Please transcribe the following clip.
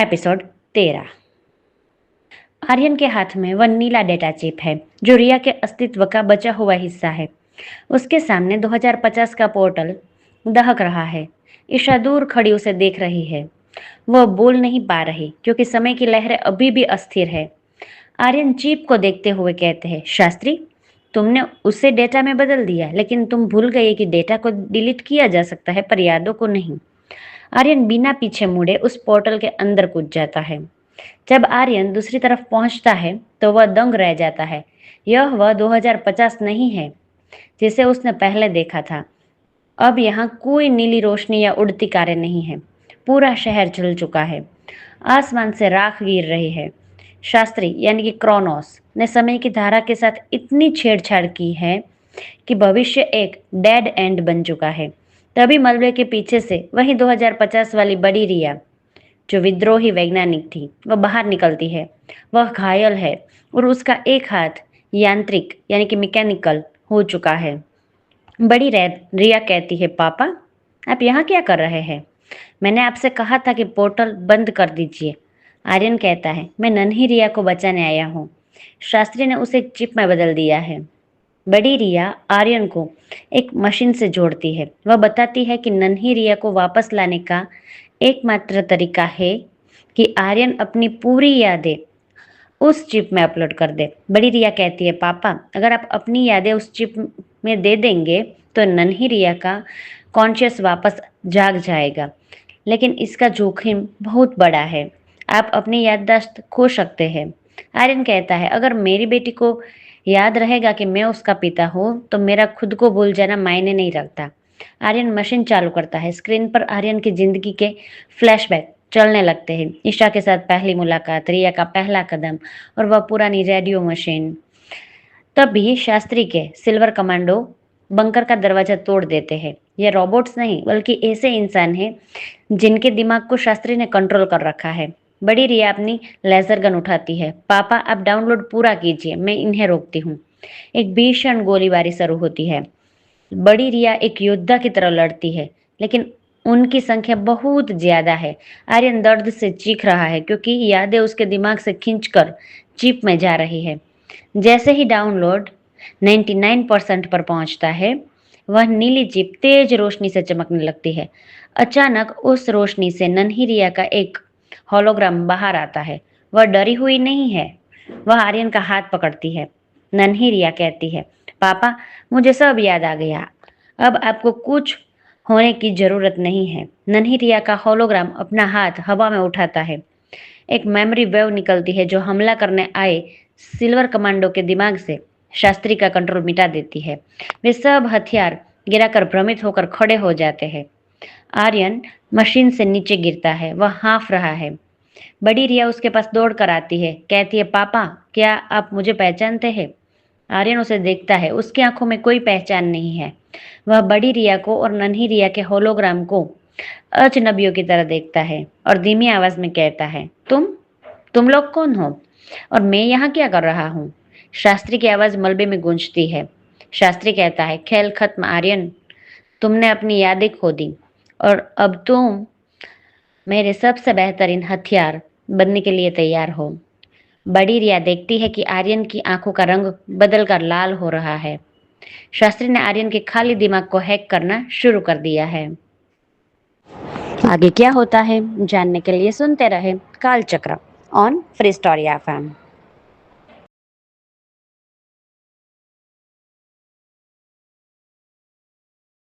Episode 13। Aryan के हाथ में वह नीला डेटा चिप है जो रिया के अस्तित्व का बचा हुआ हिस्सा है। उसके सामने 2050 का पोर्टल दहक रहा है। ईशा दूर खड़ी उसे देख रही है। वह बोल नहीं पा रही क्योंकि समय की लहरें अभी भी अस्थिर है। आर्यन चिप को देखते हुए कहते हैं, शास्त्री, तुमने उसे डेटा में बदल दिया, लेकिन तुम भूल गए कि डेटा को डिलीट किया जा सकता है पर यादों को नहीं। आर्यन बिना पीछे मुड़े उस पोर्टल के अंदर कूद जाता है। जब आर्यन दूसरी तरफ पहुंचता है तो वह दंग रह जाता है। यह वह 2050 नहीं है जिसे उसने पहले देखा था। अब यहाँ कोई नीली रोशनी या उड़ती कारें नहीं है। पूरा शहर जल चुका है। आसमान से राख गिर रही है। शास्त्री यानी कि क्रोनोस ने समय की धारा के साथ इतनी छेड़छाड़ की है कि भविष्य एक डेड एंड बन चुका है। तभी मलबे के पीछे से वही 2050 वाली बड़ी रिया, जो विद्रोही वैज्ञानिक थी, वह बाहर निकलती है। वह घायल है और उसका एक हाथ यांत्रिक यानी कि मैकेनिकल हो चुका है। बड़ी रिया कहती है, पापा, आप यहाँ क्या कर रहे हैं? मैंने आपसे कहा था कि पोर्टल बंद कर दीजिए। आर्यन कहता है, मैं नन्ही रिया को बचाने आया हूँ। शास्त्री ने उसे एक चिप में बदल दिया है। बड़ी रिया आर्यन को एक मशीन से जोड़ती है। वह बताती है कि नन्ही रिया को वापस लाने का एकमात्र तरीका है कि आर्यन अपनी पूरी यादें उस चिप में अपलोड कर दे। बड़ी रिया कहती है, पापा, अगर आप अपनी यादें उस चिप में दे देंगे तो नन्ही रिया का कॉन्शियस वापस जाग जाएगा, लेकिन इसका जोखिम बहुत बड़ा है। आप अपनी याददाश्त खो सकते हैं। आर्यन कहता है, अगर मेरी बेटी को याद रहेगा कि मैं उसका पिता हूँ तो मेरा खुद को भूल जाना मायने नहीं रखता। आर्यन मशीन चालू करता है। स्क्रीन पर आर्यन की जिंदगी के फ्लैशबैक चलने लगते हैं। ईशा के साथ पहली मुलाकात, रिया का पहला कदम और वह पुरानी रेडियो मशीन। तभी शास्त्री के सिल्वर कमांडो बंकर का दरवाजा तोड़ देते हैं। ये रोबोट्स नहीं बल्कि ऐसे इंसान हैं जिनके दिमाग को शास्त्री ने कंट्रोल कर रखा है। बड़ी रिया अपनी लेजर गन उठाती है। पापा, आप डाउनलोड पूरा कीजिए, मैं इन्हें रोकती हूँ। एक भीषण गोलीबारी शुरू होती है। बड़ी रिया एक योद्धा की तरह लड़ती है, लेकिन उनकी संख्या बहुत ज्यादा है। आर्यन दर्द से चीख रहा है क्योंकि यादें उसके दिमाग से खींचकर चिप में जा रही है। जैसे ही डाउनलोड 99% पर पहुंचता है, वह नीली चिप तेज रोशनी से चमकने लगती है। अचानक उस रोशनी से नन्ही रिया का एक होलोग्राम बाहर आता है। वह डरी हुई नहीं है। वह आर्यन का हाथ पकड़ती है। नन्ही रिया कहती है, पापा, मुझे सब याद आ गया। अब आपको कुछ होने की जरूरत नहीं है। नन्ही रिया का होलोग्राम अपना हाथ हवा में उठाता है। एक मेमोरी वेव निकलती है जो हमला करने आए सिल्वर कमांडो के दिमाग से शास्त्री का कंट्रोल मिटा देती है। वे सब हथियार गिराकर भ्रमित होकर खड़े हो जाते हैं। आर्यन मशीन से नीचे गिरता है। वह हाँफ रहा है। बड़ी रिया उसके पास दौड़ कर आती है। कहती है, पापा, क्या आप मुझे पहचानते हैं? आर्यन उसे देखता है। उसकी आंखों में कोई पहचान नहीं है। वह बड़ी रिया को और नन्ही रिया के होलोग्राम को अजनबियों की तरह देखता है और धीमी आवाज में कहता है, तुम लोग कौन हो और मैं यहाँ क्या कर रहा हूँ? शास्त्री की आवाज मलबे में गूंजती है। शास्त्री कहता है, खेल खत्म आर्यन, तुमने अपनी यादें खो दी और अब तुम मेरे सबसे बेहतरीन हथियार बनने के लिए तैयार हो। बड़ी रिया देखती है कि आर्यन की आंखों का रंग बदलकर लाल हो रहा है। शास्त्री ने आर्यन के खाली दिमाग को हैक करना शुरू कर दिया है। आगे क्या होता है जानने के लिए सुनते रहे कालचक्र ऑन फ्री स्टोरी एफएम।